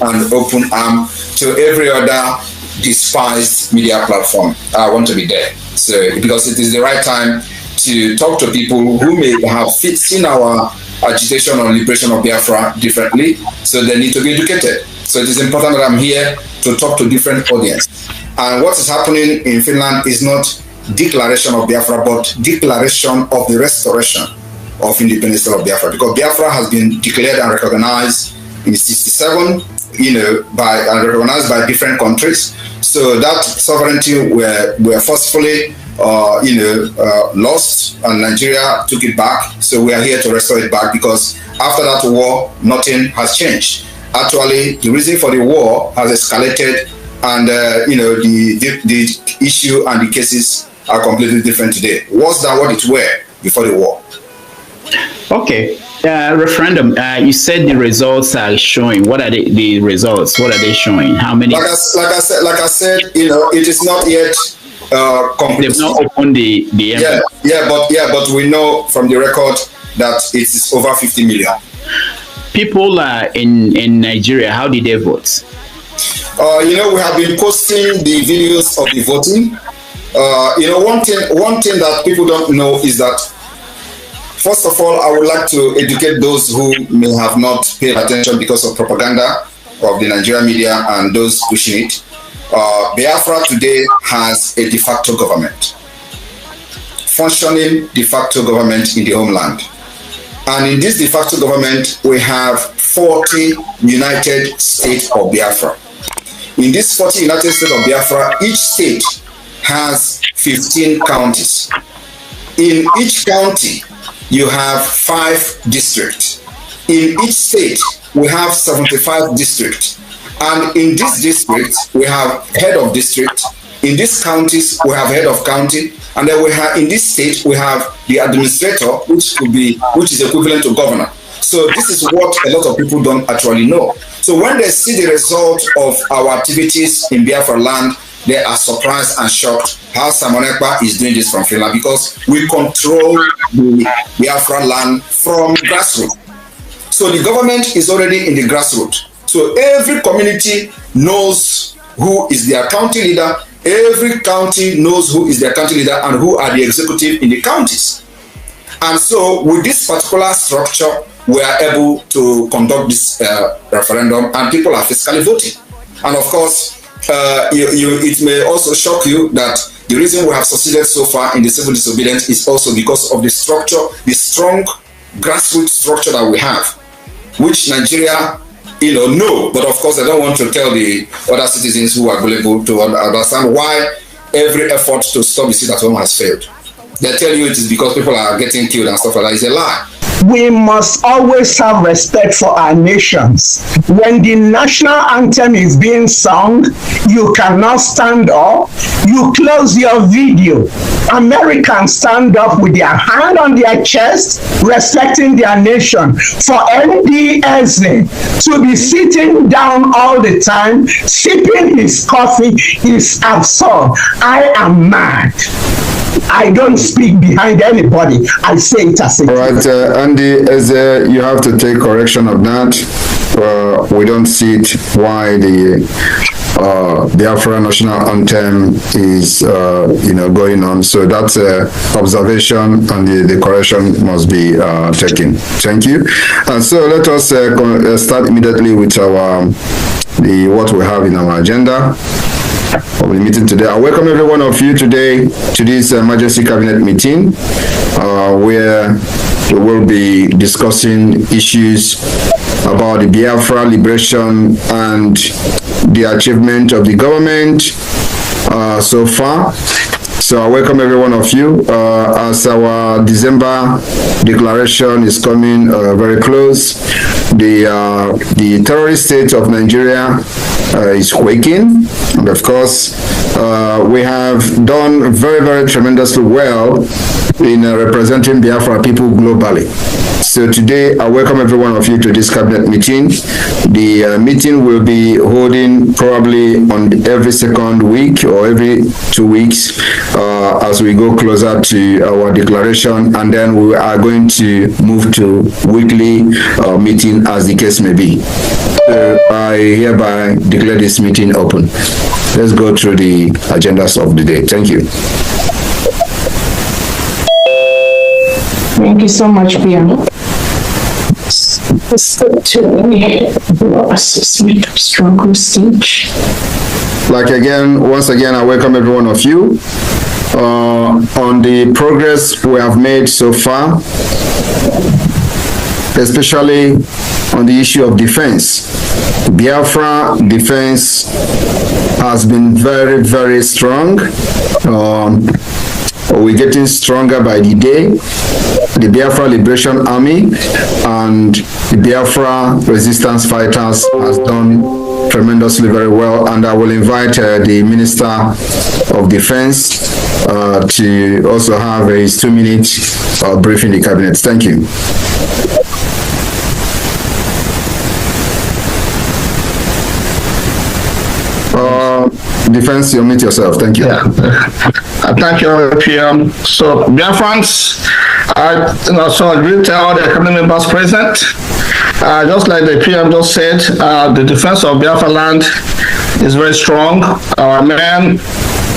and open arm to every other despised media platform. I want to be there. So, because it is the right time to talk to people who may have seen our agitation on liberation of Biafra differently, so they need to be educated. So it is important that I'm here to talk to different audience. And what is happening in Finland is not declaration of Biafra, but declaration of the restoration of independence of Biafra, because Biafra has been declared and recognized in 1967, and recognized by different countries. So that sovereignty were forcefully lost, and Nigeria took it back. So we are here to restore it back, because after that war, nothing has changed. Actually, the reason for the war has escalated, and the issue and the cases are completely different today. Worse than what it were before the war. Okay. Referendum. You said the results are showing. What are the results? What are they showing? How many? Like I said, it is not yet. They've not opened the but we know from the record that it is over 50 million. People in Nigeria, how did they vote? We have been posting the videos of the voting. One thing that people don't know is that, first of all, I would like to educate those who may have not paid attention because of propaganda of the Nigerian media and those pushing it. Biafra today has a de facto government, functioning de facto government in the homeland. And in this de facto government, we have 40 United States of Biafra. In this 40 United States of Biafra, each state has 15 counties. In each county, you have 5 districts. In each state, we have 75 districts. And in this district, we have head of district. In these counties, we have head of county. And then we have, in this state, we have the administrator, which is equivalent to governor. So this is what a lot of people don't actually know. So when they see the result of our activities in Biafra land, they are surprised and shocked how Simon Ekpa is doing this from Finland, because we control the Biafra land from grassroots. So the government is already in the grassroots. So every community knows who is their county leader. Every county knows who is their county leader and who are the executive in the counties. And so with this particular structure, we are able to conduct this referendum, and people are fiscally voting. And of course, it may also shock you that the reason we have succeeded so far in the civil disobedience is also because of the structure, the strong grassroots structure that we have, which Nigeria know, but of course I don't want to tell the other citizens who are available to understand why every effort to stop the sit at home has failed. They tell you it is because people are getting killed and stuff like that. It's a lie. We must always have respect for our nations. When the national anthem is being sung, you cannot stand up. You close your video. Americans stand up with their hand on their chest, respecting their nation. For NDSA to be sitting down all the time, sipping his coffee is absurd. I am mad. I don't speak behind anybody. I say it as it is. All right, Andy, as you have to take correction of that. We don't see it why the Biafra national anthem is going on. So that's observation, and the correction must be taken. Thank you. So let us start immediately with what we have in our agenda of the meeting today. I welcome every one of you today to this emergency cabinet meeting, where we will be discussing issues about the Biafra liberation and the achievement of the government so far. So I welcome every one of you as our December declaration is coming very close. The terrorist state of Nigeria is quaking, and of course we have done very, very tremendously well in representing Biafra people globally. So today, I welcome every one of you to this cabinet meeting. The meeting will be holding probably on every second week or every 2 weeks as we go closer to our declaration, and then we are going to move to weekly meeting as the case may be. So I hereby declare this meeting open. Let's go through the agendas of the day. Thank you. Thank you so much, PM. Let's go to the struggle stage. Once again, I welcome every one of you on the progress we have made so far, especially on the issue of defense. Biafra defense has been very, very strong. We're getting stronger by the day. The Biafra Liberation Army and the Biafra resistance fighters has done tremendously very well, and I will invite the Minister of Defense to also have his 2-minute briefing the cabinet. Thank you. Defense, you mute yourself. Thank you. Yeah. Thank you, PM. So, Biafrans, so I greet all the cabinet members present. Just like the PM just said, the defense of Biafra land is very strong. Our men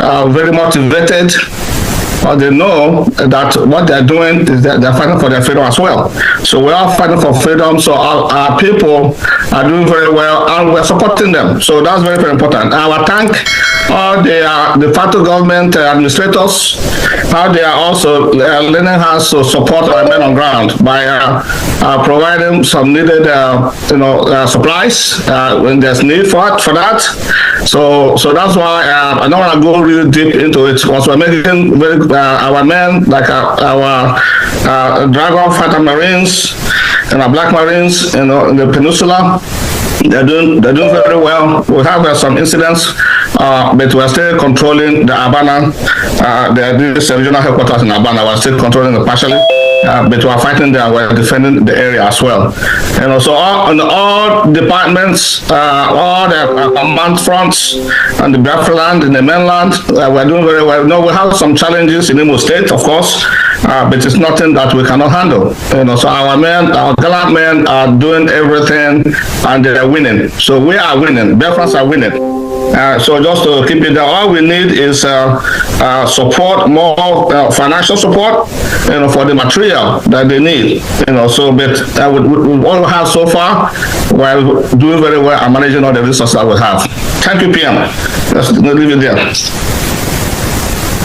are very motivated. They know that what they're doing is that they're fighting for their freedom as well. So we are fighting for freedom. So our people are doing very well, and we're supporting them. So that's very, very important. I will thank all the federal government administrators, how they are also lending us to support our men on ground by providing some needed supplies when there's need for that. So that's why I don't want to go really deep into it, because we're making our men, like our Dragon Fighter Marines and our Black Marines, in the peninsula, they're doing very well. We have some incidents, but we're still controlling the Abana. This regional headquarters in Abana, we're still controlling it partially. But we're fighting there, we're defending the area as well. So all departments, all the command fronts on the Biafra land, in the mainland, we're doing very well. No, we have some challenges in Imo State, of course, but it's nothing that we cannot handle. So our men, our gallant men are doing everything, and they're winning. So we are winning. Biafrans are winning. So just to keep it down, all we need is support, more financial support, for the material that they need. So but with what we have so far, we're doing very well and managing all the resources that we have. Thank you, PM. Let's leave it there.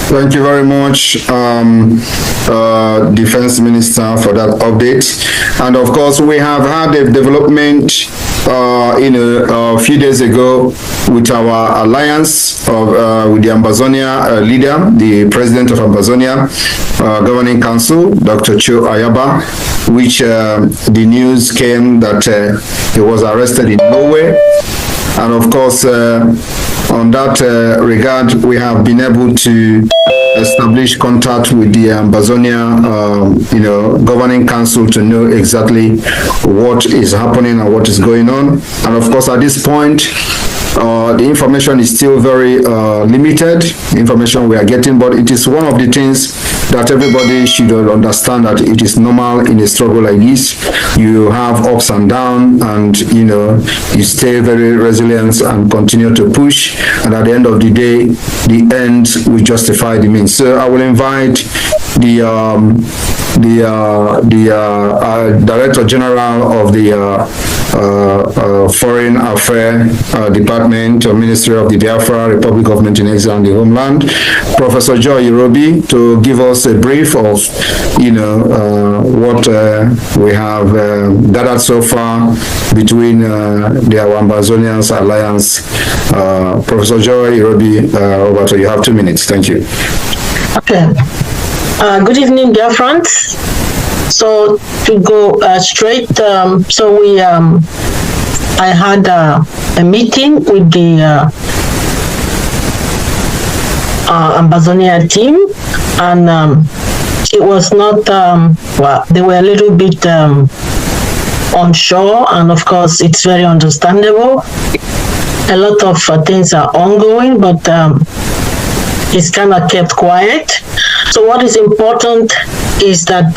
Thank you very much, Defense Minister, for that update. And of course, we have had a development a few days ago with our alliance with the Ambazonia leader, the president of Ambazonia Governing Council, Dr. Cho Ayaba, which the news came that he was arrested in Norway. And of course, on that regard, we have been able to establish contact with the Ambazonia, Governing Council to know exactly what is happening and what is going on. And of course, at this point, the information is still very limited, information we are getting, but it is one of the things that everybody should understand, that it is normal in a struggle like this. You have ups and downs, and you stay very resilient and continue to push, and at the end of the day, the end will justify the means. So I will invite the Director General of the Foreign Affairs Department or Ministry of the Biafra Republic Government in Exile and the Homeland, Professor Joy Irobi, to give us a brief of what we have gathered so far between the Ambazonians Alliance. Professor Joy Irobi, over to you. You have 2 minutes. Thank you. Okay. Good evening, dear friends. So to go straight, I had a meeting with the Ambazonia team, and it was not, well, they were a little bit unsure, and of course, it's very understandable. A lot of things are ongoing, but it's kind of kept quiet. So what is important is that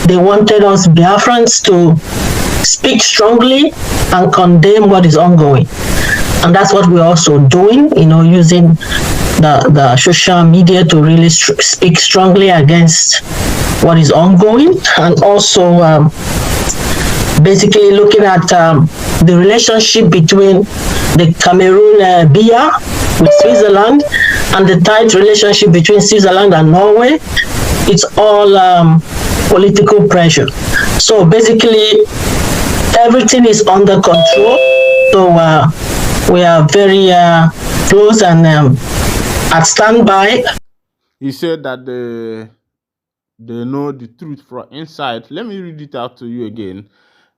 they wanted us Biafrans to speak strongly and condemn what is ongoing. And that's what we're also doing, using the social media to really speak strongly against what is ongoing, and also basically looking at the relationship between the Cameroon BIA with Switzerland and the tight relationship between Switzerland and Norway. It's all political pressure. So basically, everything is under control. So we are very close and at standby. He said that they know the truth from inside. Let me read it out to you again.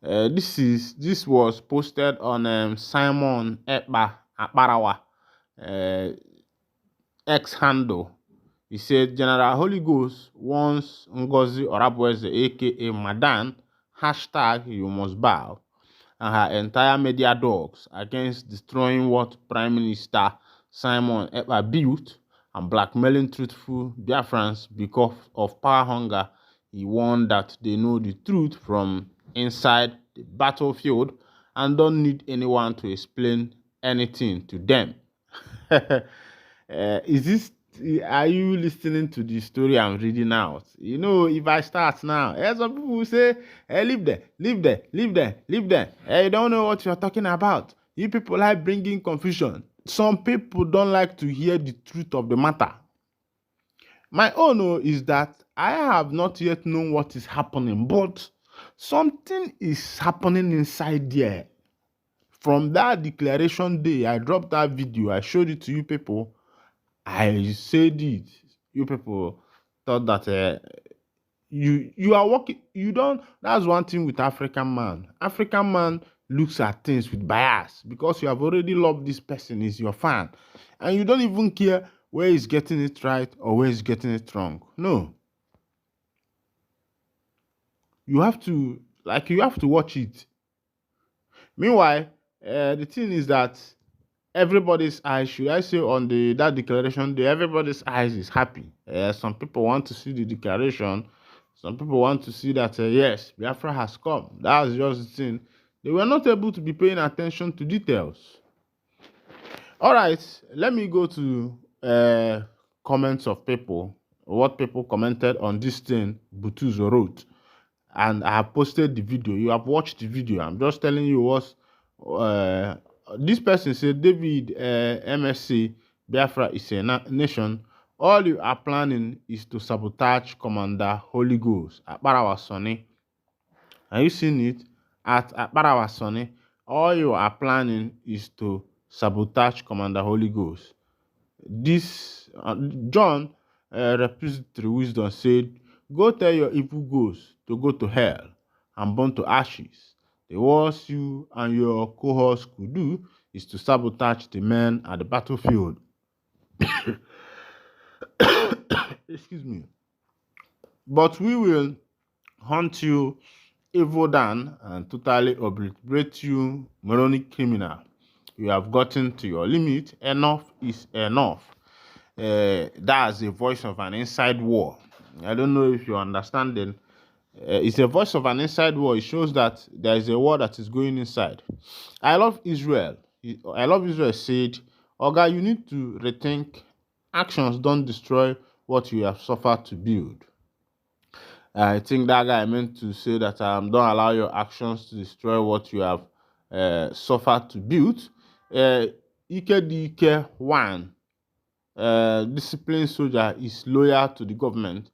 This was posted on Simon Ekpa'S X handle. He said General Holy Ghost wants Ngozi Orabweze, aka Madan, #you must bow, and her entire media dogs against destroying what Prime Minister Simon Ekpa built and blackmailing truthful Biafrans because of power hunger. He warned that they know the truth from inside the battlefield and don't need anyone to explain anything to them. Are you listening to the story I'm reading out? If I start now, some people will say, hey, leave there. Hey, you don't know what you're talking about. You people like bringing confusion. Some people don't like to hear the truth of the matter. My own is that I have not yet known what is happening, but something is happening inside there. From that declaration day, I dropped that video. I showed it to you people. I said it. You people thought that you are working. You don't. That's one thing with African man. African man looks at things with bias because you have already loved this person, is your fan, and you don't even care where he's getting it right or where he's getting it wrong. No. You have to watch it. Meanwhile, the thing is that everybody's eyes, should I say, on that declaration day, everybody's eyes is happy. Some people want to see the declaration. Some people want to see that, yes, Biafra has come. That's just the thing. They were not able to be paying attention to details. All right, let me go to comments of people, what people commented on this thing Butuzo wrote. And I have posted the video. You have watched the video. I'm just telling you what this person said. David MSC, Biafra is a nation. All you are planning is to sabotage Commander Holy Ghost at Barawasone. Are you seeing it? At Barawasone, all you are planning is to sabotage Commander Holy Ghost. This John, repository wisdom, said, go tell your evil ghosts to go to hell and burn to ashes. The worst you and your cohorts could do is to sabotage the men at the battlefield. Excuse me. But we will hunt you, evil Dan, and totally obliterate you, moronic criminal. You have gotten to your limit. Enough is enough. That's a voice of an inside war. I don't know if you're understanding. It's a voice of an inside war. It shows that there is a war that is going inside. I love Israel. Said, Oga, you need to rethink. Actions don't destroy what you have suffered to build. I think that guy meant to say that don't allow your actions to destroy what you have suffered to build. Ike 1, disciplined soldier is loyal to the government.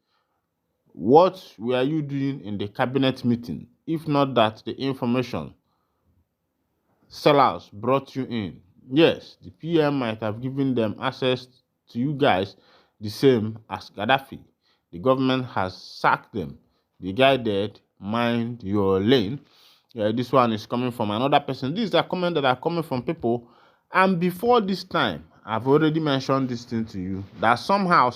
What were you doing in the cabinet meeting, if not that the information sellers brought you in? Yes, the PM might have given them access to you guys the same as Gaddafi. The government has sacked them. The guy dead, mind your lane. This one is coming from another person. These are comments that are coming from people. And before this time, I've already mentioned this thing to you, that somehow,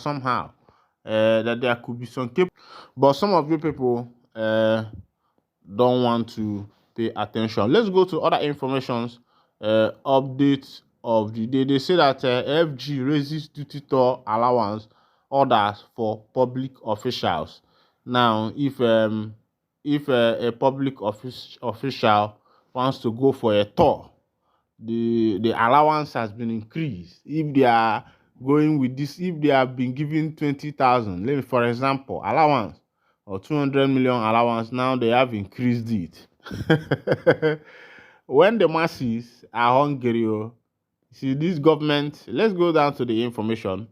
that there could be some cap, but some of you people don't want to pay attention. Let's go to other informations. Updates of the day. They say that FG raises duty toll allowance orders for public officials. Now, if a public official wants to go for a tour, the allowance has been increased. If they are going with this, if they have been given 20,000, let me, for example, allowance or 200 million allowance, now they have increased it. When the masses are hungry, see this government. Let's go down to the information.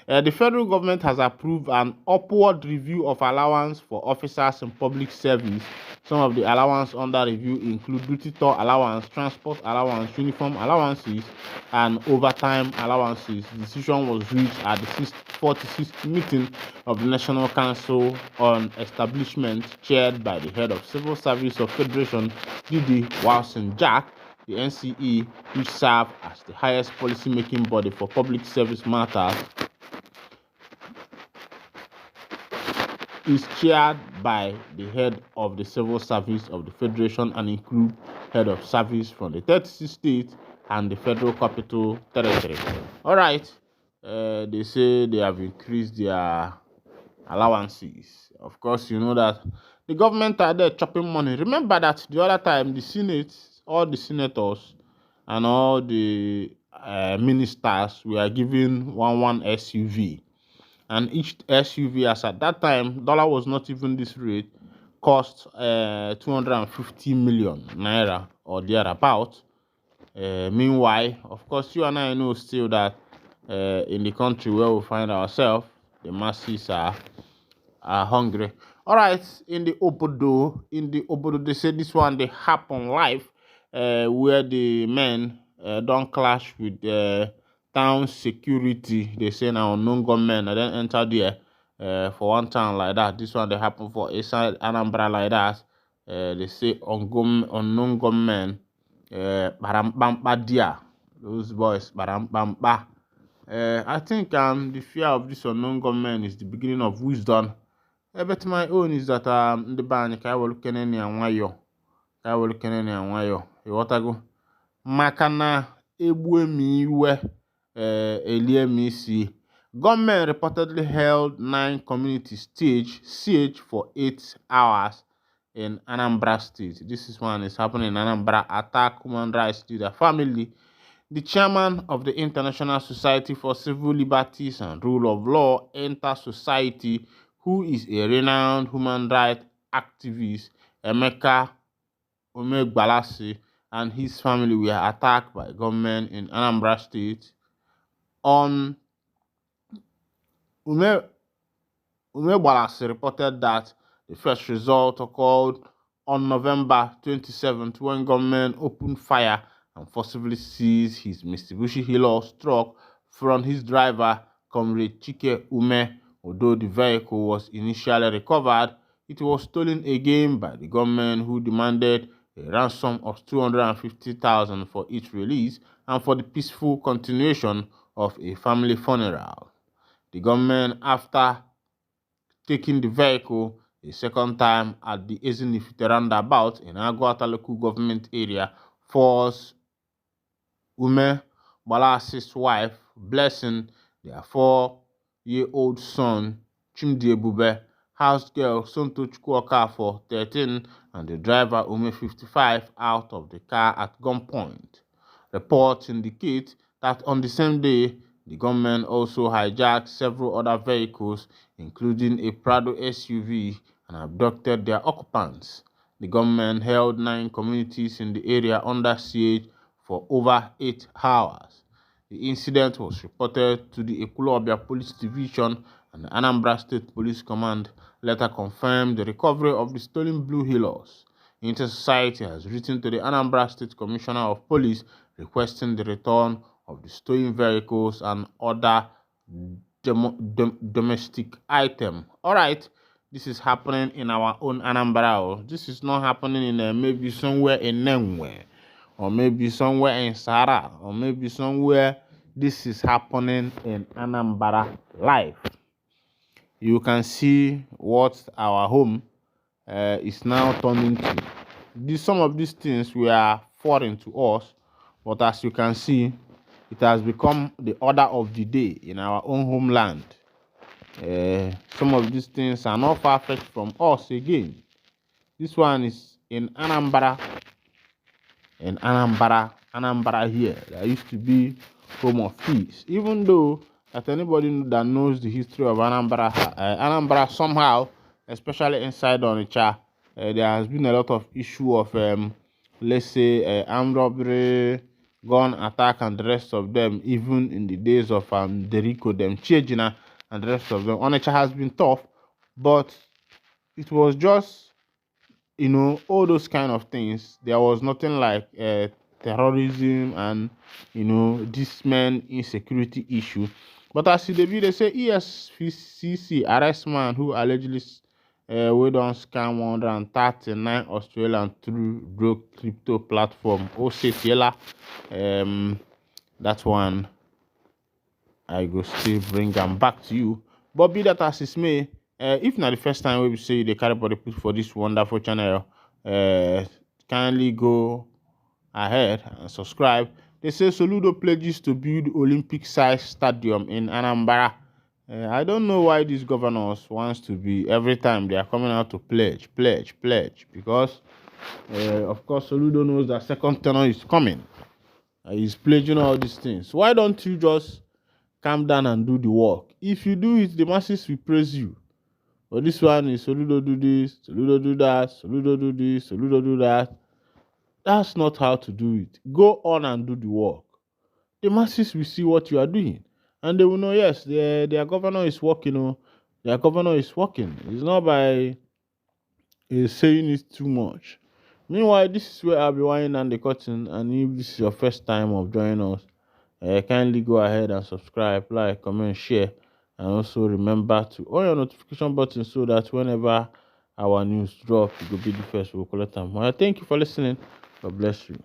The federal government has approved an upward review of allowance for officers in public service. Some of the allowance under review include duty tour allowance, transport allowance, uniform allowances, and overtime allowances. The decision was reached at the 46th meeting of the National Council on Establishment, chaired by the head of Civil Service of Federation, Didi Wilson Jack. The NCE, which serves as the highest policy-making body for public service matters, is chaired by the head of the civil service of the federation and include head of service from the 36 states and the federal capital territory. All right, they say they have increased their allowances. Of course, you know that the government are there chopping money. Remember that the other time the Senate, all the senators and all the ministers were given one SUV. And each SUV, as at that time, dollar was not even this rate, cost 250 million naira or thereabout. Meanwhile, of course, you and I know still that in the country where we find ourselves, the masses are hungry. All right, in the Obodo, they say this one they happen live, where the men don't clash with town security. They say now unknown gunmen and then enter there for one town like that. This one they happen for inside Anambra like that. They say unknown gunmen barampampa dia. Those boys barampampa. I think the fear of this unknown gunmen is the beginning of wisdom. But my own is that the band I will keneni anwayo. I will keneni anwayo. You what I go? Makana ebue mi we elie mi si. Government reportedly held 9 community siege for 8 hours in Anambra State. This is one is happening in Anambra. Attack human rights leader family. The chairman of the International Society for Civil Liberties and Rule of Law Enter Society, who is a renowned human rights activist, Emeka Umegbalasi, and his family were attacked by government in Anambra State. On Umegbalasi reported that the first result occurred on November 27th when government opened fire and forcibly seized his Mitsubishi Hilux truck from his driver, Comrade Chike Ume. Although the vehicle was initially recovered, it was stolen again by the government, who demanded a ransom of 250,000 for its release and for the peaceful continuation of a family funeral. The government, after taking the vehicle a second time at the Ezinifite roundabout in Agwata local government area, forced Ume Balasi's wife, Blessing, their 4-year-old son, Chimdi Ebube, house girl Sonto Chukwuoka for 13, and the driver Ume 55 out of the car at gunpoint. Reports indicate that on the same day, the government also hijacked several other vehicles, including a Prado SUV, and abducted their occupants. The government held 9 communities in the area under siege for over 8 hours. The incident was reported to the Ekulobia Police Division, and the Anambra State Police Command later confirmed the recovery of the stolen Blue Hilux. Inter-Society has written to the Anambra State Commissioner of Police requesting the return of the stolen vehicles and other domestic items. All right, this is happening in our own Anambra. This is not happening in maybe somewhere in Nengwe, or maybe somewhere in Sahara, or maybe somewhere. This is happening in Anambra live. you can see what our home is now turning to. Some of these things were foreign to us, but as you can see, it has become the order of the day in our own homeland. Some of these things are not far-fetched from us again. This one is in Anambra. In Anambra here, that used to be home of peace. Even though that anybody that knows the history of Anambra somehow, especially inside Onitsha, there has been a lot of issue of let's say armed robbery, gun attack, and the rest of them. Even in the days of Deriko, them Chiejina, and the rest of them, Onitsha has been tough, but it was just, all those kind of things. There was nothing like terrorism and this man insecurity issue. But as they say ESCC arrest man who allegedly we don't scam 139 Australian through broke crypto platform Osetiela. That one I go still bring them back to you. But be that as it may, if not the first time we say the carry body put for this wonderful channel, kindly go ahead and subscribe. They say Soludo pledges to build Olympic-sized stadium in Anambra. I don't know why these governors wants to be every time they are coming out to pledge, because of course Soludo knows that second tenor is coming. He's pledging all these things. Why don't you just calm down and do the work? If you do it, the masses will praise you. But this one is Soludo do this, Soludo do that, Soludo do this, Soludo do that. That's not how to do it. Go on and do the work. The masses will see what you are doing, and they will know, yes, their governor is working. Their governor is working. It's not by saying it too much. Meanwhile, this is where I'll be winding down the curtain, and if this is your first time of joining us, kindly go ahead and subscribe, like, comment, share, and also remember to on your notification button so that whenever our news drop, you will be the first to collect them. Well, thank you for listening. God bless you.